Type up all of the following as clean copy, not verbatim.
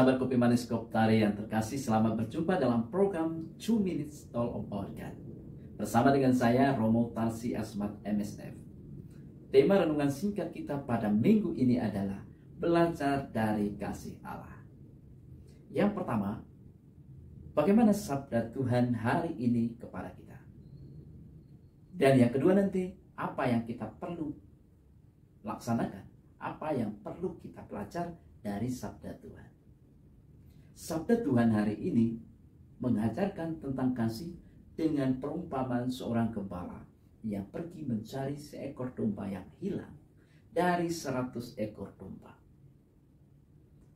Sahabat Kopi Manis Koptari yang terkasih, selamat berjumpa dalam program 2 Minutes Talk About God. Bersama dengan saya, Romo Tarsi Asmat MSF. Tema renungan singkat kita pada minggu ini adalah belajar dari kasih Allah. Yang pertama, bagaimana sabda Tuhan hari ini kepada kita? Dan yang kedua nanti, apa yang kita perlu laksanakan? Apa yang perlu kita belajar dari sabda Tuhan? Sabda Tuhan hari ini mengajarkan tentang kasih dengan perumpamaan seorang gembala yang pergi mencari seekor domba yang hilang dari 100 ekor domba.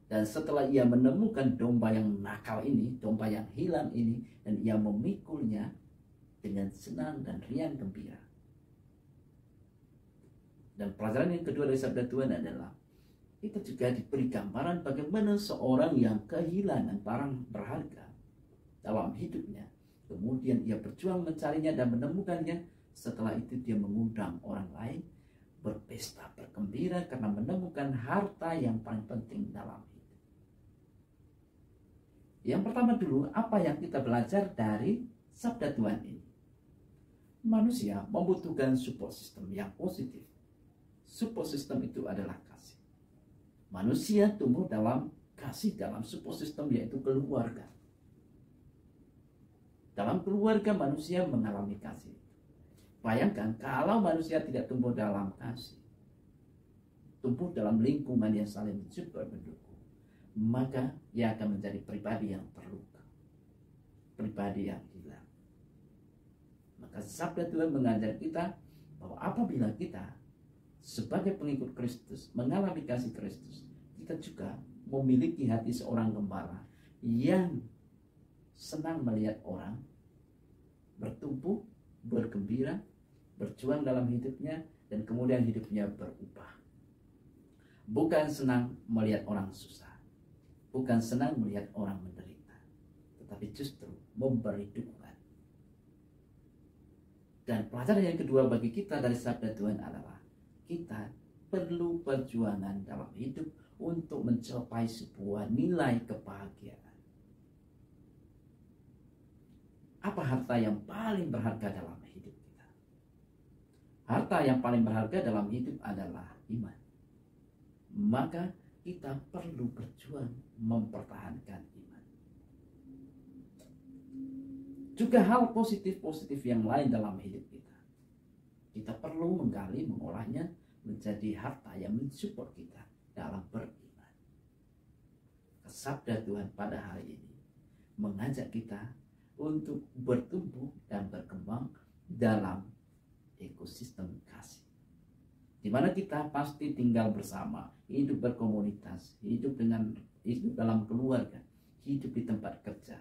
Dan setelah ia menemukan domba yang nakal ini, domba yang hilang ini, dan ia memikulnya dengan senang dan riang gembira. Dan pelajaran yang kedua dari sabda Tuhan adalah kita juga diberi gambaran bagaimana seorang yang kehilangan barang berharga dalam hidupnya. Kemudian ia berjuang mencarinya dan menemukannya. Setelah itu dia mengundang orang lain berpesta, bergembira karena menemukan harta yang paling penting dalam hidup. Yang pertama dulu, apa yang kita belajar dari sabda Tuhan ini? Manusia membutuhkan support system yang positif. Support system itu adalah kasih. Manusia tumbuh dalam kasih, dalam support system, yaitu keluarga. Dalam keluarga manusia mengalami kasih. Bayangkan kalau manusia tidak tumbuh dalam kasih, tumbuh dalam lingkungan yang saling mensupport, mendukung, maka ia akan menjadi pribadi yang terluka, pribadi yang hilang. Maka sabda Tuhan mengajar kita bahwa apabila kita sebagai pengikut Kristus mengalami kasih Kristus, kita juga memiliki hati seorang gembala yang senang melihat orang bertumbuh, bergembira, berjuang dalam hidupnya, dan kemudian hidupnya berubah. Bukan senang melihat orang susah, bukan senang melihat orang menderita, tetapi justru memberi dukungan. Dan pelajaran yang kedua bagi kita dari sabda Tuhan adalah kita perlu perjuangan dalam hidup untuk mencapai sebuah nilai kebahagiaan. Apa harta yang paling berharga dalam hidup kita? Harta yang paling berharga dalam hidup adalah iman. Maka kita perlu berjuang mempertahankan iman. Juga hal positif-positif yang lain dalam hidup kita. Kita perlu menggali, mengolahnya menjadi harta yang mensupport kita dalam beriman. Sabda Tuhan pada hari ini mengajak kita untuk bertumbuh dan berkembang dalam ekosistem kasih, di mana kita pasti tinggal bersama, hidup berkomunitas, hidup dalam keluarga, hidup di tempat kerja.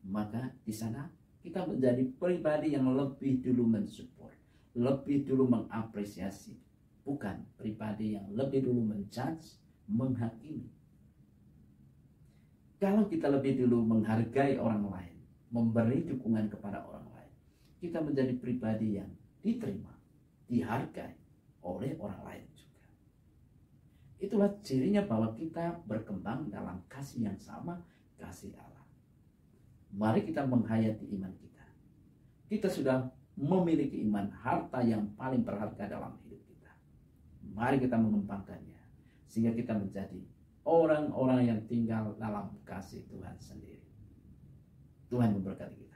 Maka di sana kita menjadi pribadi yang lebih dulu mensupport, lebih dulu mengapresiasi, bukan pribadi yang lebih dulu menjudge, menghakimi. Kalau kita lebih dulu menghargai orang lain, memberi dukungan kepada orang lain, kita menjadi pribadi yang diterima, dihargai oleh orang lain juga. Itulah cirinya bahwa kita berkembang dalam kasih yang sama, kasih Allah. Mari kita menghayati iman kita. Kita sudah memiliki iman, harta yang paling berharga dalam hidup kita. Mari kita mengembangkannya sehingga kita menjadi orang-orang yang tinggal dalam kasih Tuhan sendiri. Tuhan memberkati kita.